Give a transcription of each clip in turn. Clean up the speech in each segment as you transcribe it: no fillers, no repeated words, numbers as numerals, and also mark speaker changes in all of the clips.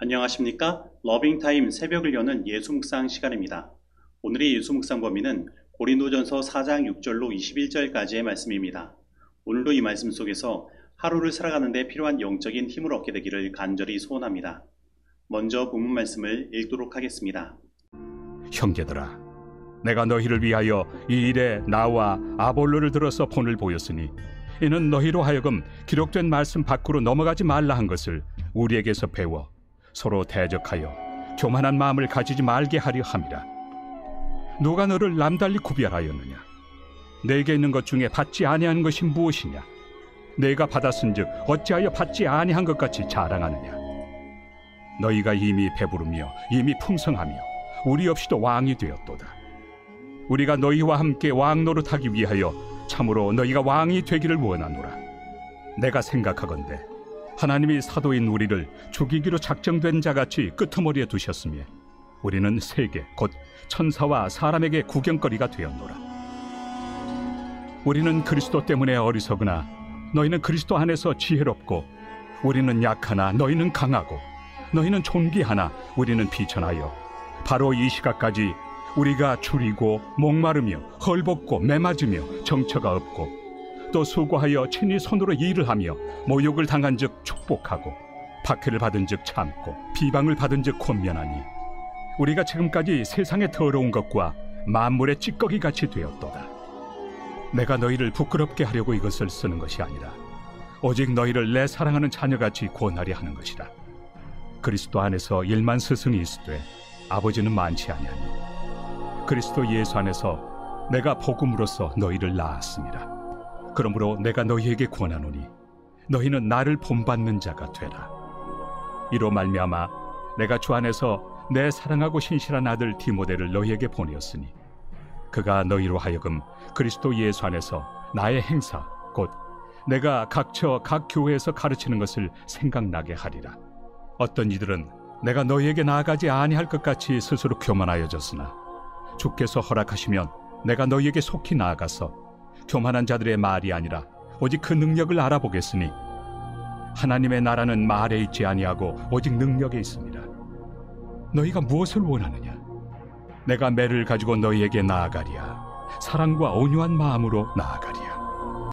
Speaker 1: 안녕하십니까? 러빙타임 새벽을 여는 예수묵상 시간입니다. 오늘의 예수묵상 범위는 고린도전서 4장 6절로 21절까지의 말씀입니다. 오늘도 이 말씀 속에서 하루를 살아가는 데 필요한 영적인 힘을 얻게 되기를 간절히 소원합니다. 먼저 본문 말씀을 읽도록 하겠습니다.
Speaker 2: 형제들아, 내가 너희를 위하여 이 일에 나와 아볼로를 들어서 본을 보였으니 이는 너희로 하여금 기록된 말씀 밖으로 넘어가지 말라 한 것을 우리에게서 배워 서로 대적하여 교만한 마음을 가지지 말게 하려 함이라. 누가 너를 남달리 구별하였느냐? 내게 있는 것 중에 받지 아니한 것이 무엇이냐? 내가 받았은즉 어찌하여 받지 아니한 것 같이 자랑하느냐? 너희가 이미 배부르며 이미 풍성하며 우리 없이도 왕이 되었도다. 우리가 너희와 함께 왕 노릇하기 위하여 참으로 너희가 왕이 되기를 원하노라. 내가 생각하건대 하나님이 사도인 우리를 죽이기로 작정된 자같이 끄트머리에 두셨으며 우리는 세계 곧 천사와 사람에게 구경거리가 되었노라. 우리는 그리스도 때문에 어리석으나 너희는 그리스도 안에서 지혜롭고, 우리는 약하나 너희는 강하고, 너희는 존귀하나 우리는 비천하여 바로 이 시각까지 우리가 줄이고 목마르며 헐벗고 매맞으며 정처가 없고, 또 수고하여 친히 손으로 일을 하며 모욕을 당한 즉 축복하고, 박해를 받은 즉 참고, 비방을 받은 즉 권면하니 우리가 지금까지 세상의 더러운 것과 만물의 찌꺼기 같이 되었도다. 내가 너희를 부끄럽게 하려고 이것을 쓰는 것이 아니라 오직 너희를 내 사랑하는 자녀같이 권하려 하는 것이라. 그리스도 안에서 1만 스승이 있으되 아버지는 많지 아니하니 그리스도 예수 안에서 내가 복음으로써 너희를 낳았습니다. 그러므로 내가 너희에게 권하노니 너희는 나를 본받는 자가 되라. 이로 말미암아 내가 주 안에서 내 사랑하고 신실한 아들 디모데를 너희에게 보내었으니 그가 너희로 하여금 그리스도 예수 안에서 나의 행사 곧 내가 각처 각 교회에서 가르치는 것을 생각나게 하리라. 어떤 이들은 내가 너희에게 나아가지 아니할 것 같이 스스로 교만하여졌으나 주께서 허락하시면 내가 너희에게 속히 나아가서 교만한 자들의 말이 아니라 오직 그 능력을 알아보겠으니 하나님의 나라는 말에 있지 아니하고 오직 능력에 있습니다. 너희가 무엇을 원하느냐? 내가 매를 가지고 너희에게 나아가리야. 사랑과 온유한 마음으로 나아가리야.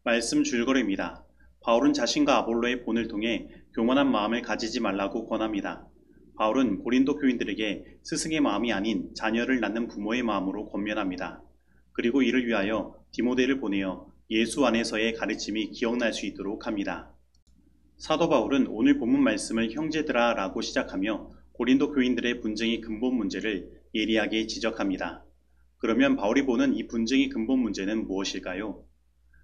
Speaker 1: 말씀 줄거리입니다. 바울은 자신과 아볼로의 본을 통해 교만한 마음을 가지지 말라고 권합니다. 바울은 고린도 교인들에게 스승의 마음이 아닌 자녀를 낳는 부모의 마음으로 권면합니다. 그리고 이를 위하여 디모데를 보내어 예수 안에서의 가르침이 기억날 수 있도록 합니다. 사도 바울은 오늘 본문 말씀을 형제들아 라고 시작하며 고린도 교인들의 분쟁의 근본 문제를 예리하게 지적합니다. 그러면 바울이 보는 이 분쟁의 근본 문제는 무엇일까요?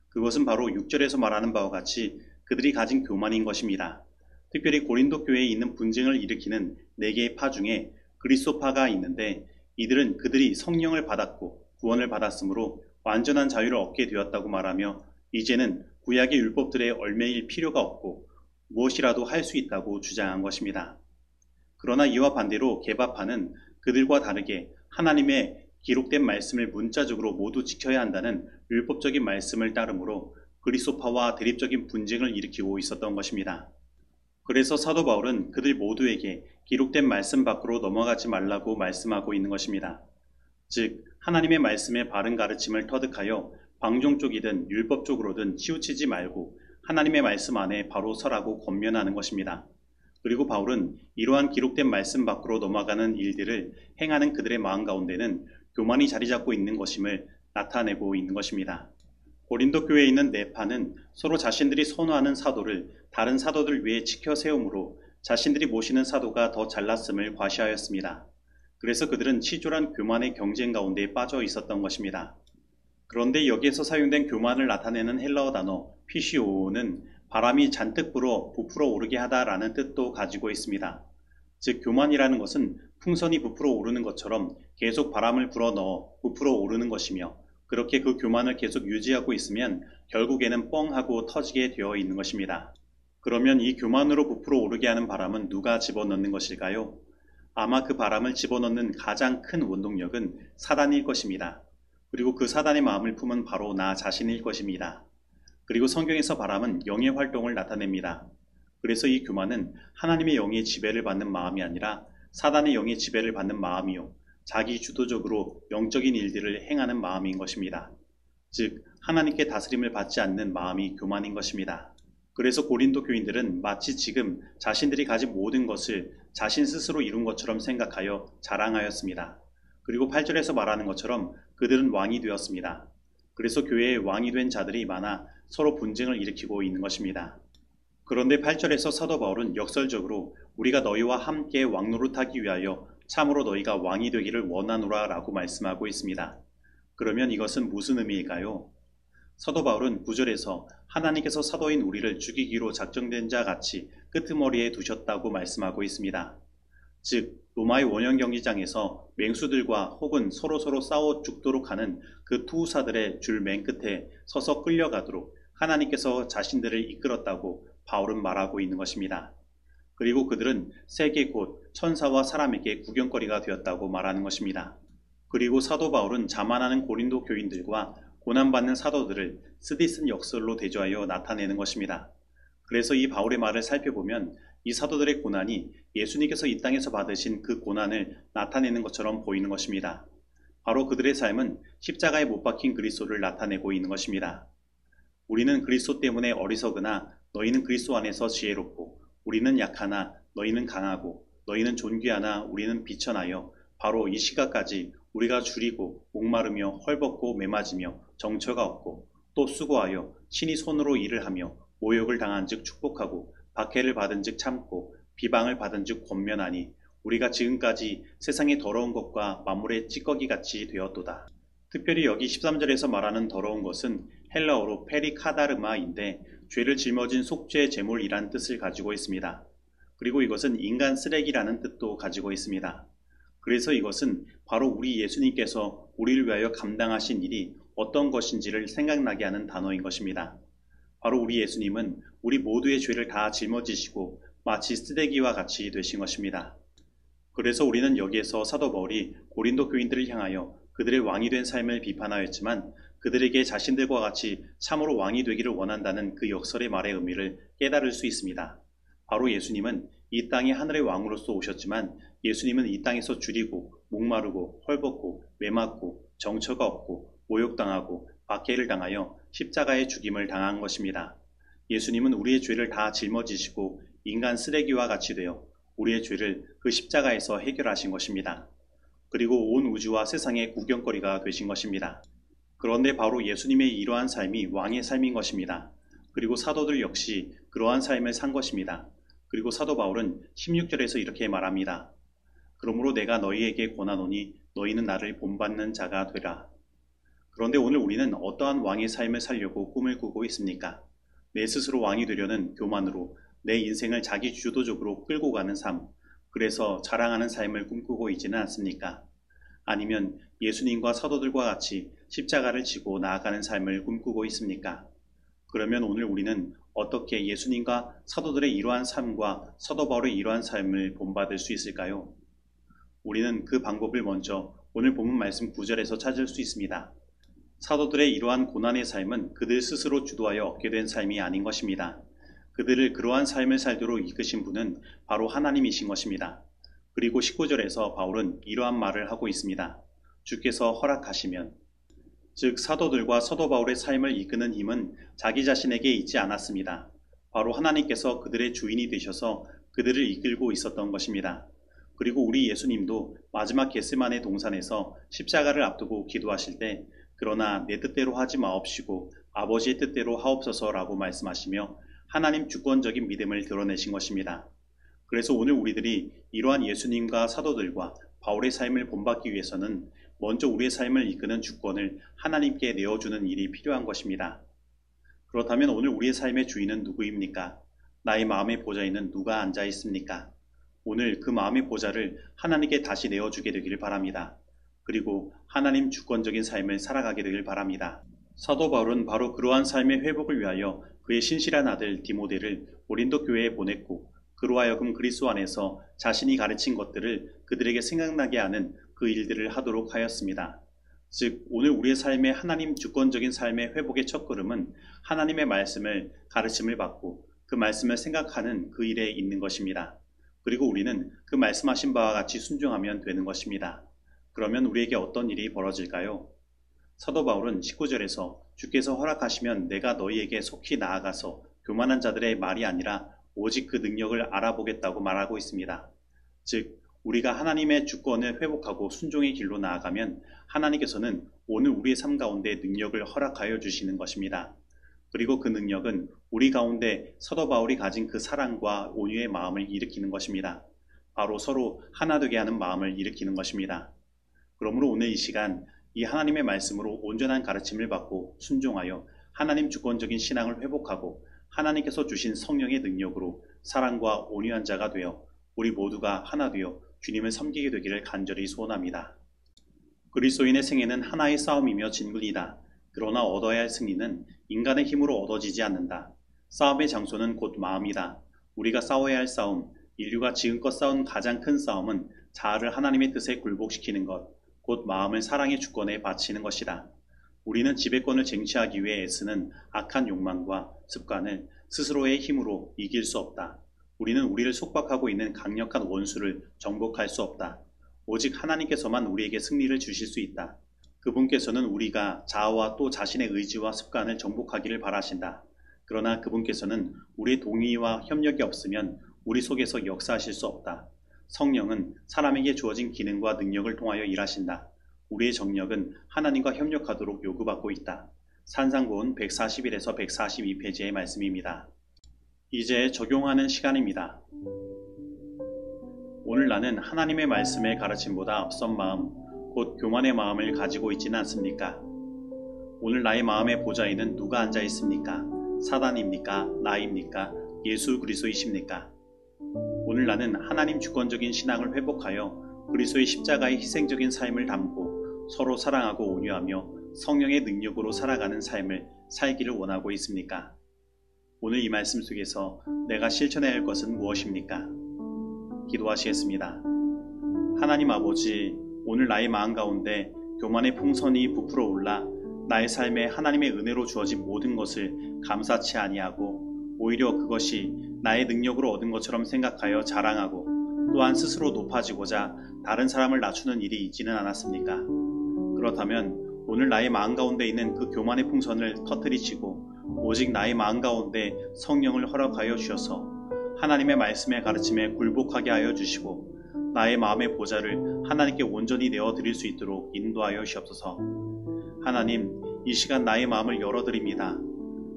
Speaker 1: 그것은 바로 6절에서 말하는 바와 같이 그들이 가진 교만인 것입니다. 특별히 고린도 교회에 있는 분쟁을 일으키는 4개의 파 중에 그리스도파가 있는데, 이들은 그들이 성령을 받았고 구원을 받았으므로 완전한 자유를 얻게 되었다고 말하며 이제는 구약의 율법들에 얽매일 필요가 없고 무엇이라도 할 수 있다고 주장한 것입니다. 그러나 이와 반대로 게바파는 그들과 다르게 하나님의 기록된 말씀을 문자적으로 모두 지켜야 한다는 율법적인 말씀을 따르므로 그리스도파와 대립적인 분쟁을 일으키고 있었던 것입니다. 그래서 사도 바울은 그들 모두에게 기록된 말씀 밖으로 넘어가지 말라고 말씀하고 있는 것입니다. 즉 하나님의 말씀의 바른 가르침을 터득하여 방종 쪽이든 율법 쪽으로든 치우치지 말고 하나님의 말씀 안에 바로 서라고 권면하는 것입니다. 그리고 바울은 이러한 기록된 말씀 밖으로 넘어가는 일들을 행하는 그들의 마음 가운데는 교만이 자리 잡고 있는 것임을 나타내고 있는 것입니다. 고린도 교회에 있는 4파는 서로 자신들이 선호하는 사도를 다른 사도들 위에 지켜 세우므로 자신들이 모시는 사도가 더 잘났음을 과시하였습니다. 그래서 그들은 치졸한 교만의 경쟁 가운데 빠져 있었던 것입니다. 그런데 여기에서 사용된 교만을 나타내는 헬라어 단어 피시오는 바람이 잔뜩 불어 부풀어 오르게 하다라는 뜻도 가지고 있습니다. 즉 교만이라는 것은 풍선이 부풀어 오르는 것처럼 계속 바람을 불어넣어 부풀어 오르는 것이며, 그렇게 그 교만을 계속 유지하고 있으면 결국에는 뻥하고 터지게 되어 있는 것입니다. 그러면 이 교만으로 부풀어 오르게 하는 바람은 누가 집어넣는 것일까요? 아마 그 바람을 집어넣는 가장 큰 원동력은 사단일 것입니다. 그리고 그 사단의 마음을 품은 바로 나 자신일 것입니다. 그리고 성경에서 바람은 영의 활동을 나타냅니다. 그래서 이 교만은 하나님의 영의 지배를 받는 마음이 아니라 사단의 영의 지배를 받는 마음이요, 자기 주도적으로 영적인 일들을 행하는 마음인 것입니다. 즉 하나님께 다스림을 받지 않는 마음이 교만인 것입니다. 그래서 고린도 교인들은 마치 지금 자신들이 가진 모든 것을 자신 스스로 이룬 것처럼 생각하여 자랑하였습니다. 그리고 8절에서 말하는 것처럼 그들은 왕이 되었습니다. 그래서 교회에 왕이 된 자들이 많아 서로 분쟁을 일으키고 있는 것입니다. 그런데 8절에서 사도 바울은 역설적으로 우리가 너희와 함께 왕노릇하기 위하여 참으로 너희가 왕이 되기를 원하노라 라고 말씀하고 있습니다. 그러면 이것은 무슨 의미일까요? 사도 바울은 9절에서 하나님께서 사도인 우리를 죽이기로 작정된 자 같이 끄트머리에 두셨다고 말씀하고 있습니다. 즉 로마의 원형 경기장에서 맹수들과 혹은 서로 싸워 죽도록 하는 그 투우사들의 줄 맨 끝에 서서 끌려가도록 하나님께서 자신들을 이끌었다고 바울은 말하고 있는 것입니다. 그리고 그들은 세계 곧 천사와 사람에게 구경거리가 되었다고 말하는 것입니다. 그리고 사도 바울은 자만하는 고린도 교인들과 고난받는 사도들을 쓰디쓴 역설로 대조하여 나타내는 것입니다. 그래서 이 바울의 말을 살펴보면 이 사도들의 고난이 예수님께서 이 땅에서 받으신 그 고난을 나타내는 것처럼 보이는 것입니다. 바로 그들의 삶은 십자가에 못 박힌 그리스도를 나타내고 있는 것입니다. 우리는 그리스도 때문에 어리석으나 너희는 그리스도 안에서 지혜롭고, 우리는 약하나 너희는 강하고, 너희는 존귀하나 우리는 비천하여 바로 이 시각까지 우리가 줄이고 목마르며 헐벗고 매맞으며 정처가 없고, 또 수고하여 친히 손으로 일을 하며 모욕을 당한즉 축복하고 박해를 받은즉 참고 비방을 받은즉 권면하니 우리가 지금까지 세상의 더러운 것과 만물의 찌꺼기같이 되었도다. 특별히 여기 13절에서 말하는 더러운 것은 헬라어로 페리카다르마인데 죄를 짊어진 속죄 제물이란 뜻을 가지고 있습니다. 그리고 이것은 인간 쓰레기라는 뜻도 가지고 있습니다. 그래서 이것은 바로 우리 예수님께서 우리를 위하여 감당하신 일이 어떤 것인지를 생각나게 하는 단어인 것입니다. 바로 우리 예수님은 우리 모두의 죄를 다 짊어지시고 마치 쓰레기와 같이 되신 것입니다. 그래서 우리는 여기에서 사도 바울이 고린도 교인들을 향하여 그들의 왕이 된 삶을 비판하였지만 그들에게 자신들과 같이 참으로 왕이 되기를 원한다는 그 역설의 말의 의미를 깨달을 수 있습니다. 바로 예수님은 이 땅에 하늘의 왕으로서 오셨지만 예수님은 이 땅에서 줄이고 목마르고 헐벗고 매맞고 정처가 없고 모욕당하고 박해를 당하여 십자가의 죽임을 당한 것입니다. 예수님은 우리의 죄를 다 짊어지시고 인간 쓰레기와 같이 되어 우리의 죄를 그 십자가에서 해결하신 것입니다. 그리고 온 우주와 세상의 구경거리가 되신 것입니다. 그런데 바로 예수님의 이러한 삶이 왕의 삶인 것입니다. 그리고 사도들 역시 그러한 삶을 산 것입니다. 그리고 사도 바울은 16절에서 이렇게 말합니다. 그러므로 내가 너희에게 권하노니 너희는 나를 본받는 자가 되라. 그런데 오늘 우리는 어떠한 왕의 삶을 살려고 꿈을 꾸고 있습니까? 내 스스로 왕이 되려는 교만으로 내 인생을 자기 주도적으로 끌고 가는 삶, 그래서 자랑하는 삶을 꿈꾸고 있지는 않습니까? 아니면 예수님과 사도들과 같이 십자가를 지고 나아가는 삶을 꿈꾸고 있습니까? 그러면 오늘 우리는 어떻게 예수님과 사도들의 이러한 삶과 사도 바울의 이러한 삶을 본받을 수 있을까요? 우리는 그 방법을 먼저 오늘 본문 말씀 9절에서 찾을 수 있습니다. 사도들의 이러한 고난의 삶은 그들 스스로 주도하여 얻게 된 삶이 아닌 것입니다. 그들을 그러한 삶을 살도록 이끄신 분은 바로 하나님이신 것입니다. 그리고 19절에서 바울은 이러한 말을 하고 있습니다. 주께서 허락하시면, 즉 사도들과 사도 바울의 삶을 이끄는 힘은 자기 자신에게 있지 않았습니다. 바로 하나님께서 그들의 주인이 되셔서 그들을 이끌고 있었던 것입니다. 그리고 우리 예수님도 마지막 겟세마네 동산에서 십자가를 앞두고 기도하실 때 그러나 내 뜻대로 하지 마옵시고 아버지의 뜻대로 하옵소서라고 말씀하시며 하나님 주권적인 믿음을 드러내신 것입니다. 그래서 오늘 우리들이 이러한 예수님과 사도들과 바울의 삶을 본받기 위해서는 먼저 우리의 삶을 이끄는 주권을 하나님께 내어주는 일이 필요한 것입니다. 그렇다면 오늘 우리의 삶의 주인은 누구입니까? 나의 마음의 보좌에는 누가 앉아 있습니까? 오늘 그 마음의 보좌를 하나님께 다시 내어주게 되기를 바랍니다. 그리고 하나님 주권적인 삶을 살아가게 되길 바랍니다. 사도 바울은 바로 그러한 삶의 회복을 위하여 그의 신실한 아들 디모데를 고린도 교회에 보냈고 그로 하여금 그리스도 안에서 자신이 가르친 것들을 그들에게 생각나게 하는 그 일들을 하도록 하였습니다. 즉 오늘 우리의 삶의 하나님 주권적인 삶의 회복의 첫걸음은 하나님의 말씀을 가르침을 받고 그 말씀을 생각하는 그 일에 있는 것입니다. 그리고 우리는 그 말씀하신 바와 같이 순종하면 되는 것입니다. 그러면 우리에게 어떤 일이 벌어질까요? 사도 바울은 19절에서 주께서 허락하시면 내가 너희에게 속히 나아가서 교만한 자들의 말이 아니라 오직 그 능력을 알아보겠다고 말하고 있습니다. 즉 우리가 하나님의 주권을 회복하고 순종의 길로 나아가면 하나님께서는 오늘 우리의 삶 가운데 능력을 허락하여 주시는 것입니다. 그리고 그 능력은 우리 가운데 사도 바울이 가진 그 사랑과 온유의 마음을 일으키는 것입니다. 바로 서로 하나 되게 하는 마음을 일으키는 것입니다. 그러므로 오늘 이 시간 이 하나님의 말씀으로 온전한 가르침을 받고 순종하여 하나님 주권적인 신앙을 회복하고 하나님께서 주신 성령의 능력으로 사랑과 온유한 자가 되어 우리 모두가 하나 되어 주님을 섬기게 되기를 간절히 소원합니다. 그리스도인의 생애는 하나의 싸움이며 진군이다. 그러나 얻어야 할 승리는 인간의 힘으로 얻어지지 않는다. 싸움의 장소는 곧 마음이다. 우리가 싸워야 할 싸움, 인류가 지금껏 싸운 가장 큰 싸움은 자아를 하나님의 뜻에 굴복시키는 것, 곧 마음을 사랑의 주권에 바치는 것이다. 우리는 지배권을 쟁취하기 위해 애쓰는 악한 욕망과 습관을 스스로의 힘으로 이길 수 없다. 우리는 우리를 속박하고 있는 강력한 원수를 정복할 수 없다. 오직 하나님께서만 우리에게 승리를 주실 수 있다. 그분께서는 우리가 자아와 또 자신의 의지와 습관을 정복하기를 바라신다. 그러나 그분께서는 우리의 동의와 협력이 없으면 우리 속에서 역사하실 수 없다. 성령은 사람에게 주어진 기능과 능력을 통하여 일하신다. 우리의 정력은 하나님과 협력하도록 요구받고 있다. 산상고은 141에서 142페이지의 말씀입니다. 이제 적용하는 시간입니다. 오늘 나는 하나님의 말씀의 가르침보다 앞선 마음, 곧 교만의 마음을 가지고 있지는 않습니까? 오늘 나의 마음의 보좌에는 누가 앉아 있습니까? 사단입니까? 나입니까? 예수 그리스도이십니까? 오늘 나는 하나님 주권적인 신앙을 회복하여 그리스도의 십자가의 희생적인 삶을 담고 서로 사랑하고 온유하며 성령의 능력으로 살아가는 삶을 살기를 원하고 있습니까? 오늘 이 말씀 속에서 내가 실천해야 할 것은 무엇입니까? 기도하시겠습니다. 하나님 아버지, 오늘 나의 마음 가운데 교만의 풍선이 부풀어 올라 나의 삶에 하나님의 은혜로 주어진 모든 것을 감사치 아니하고 오히려 그것이 나의 능력으로 얻은 것처럼 생각하여 자랑하고 또한 스스로 높아지고자 다른 사람을 낮추는 일이 있지는 않았습니까? 그렇다면 오늘 나의 마음 가운데 있는 그 교만의 풍선을 터뜨리시고 오직 나의 마음 가운데 성령을 허락하여 주셔서 하나님의 말씀의 가르침에 굴복하게 하여 주시고 나의 마음의 보좌를 하나님께 온전히 내어드릴 수 있도록 인도하여 주옵소서. 하나님, 이 시간 나의 마음을 열어드립니다.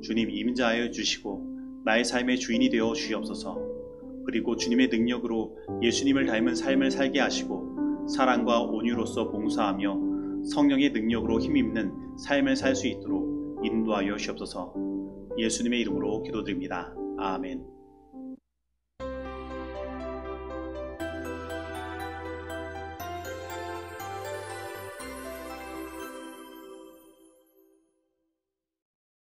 Speaker 1: 주님 임자하여 주시고 나의 삶의 주인이 되어 주옵소서. 그리고 주님의 능력으로 예수님을 닮은 삶을 살게 하시고 사랑과 온유로서 봉사하며 성령의 능력으로 힘입는 삶을 살 수 있도록 인도하여 주옵소서. 예수님의 이름으로 기도드립니다. 아멘.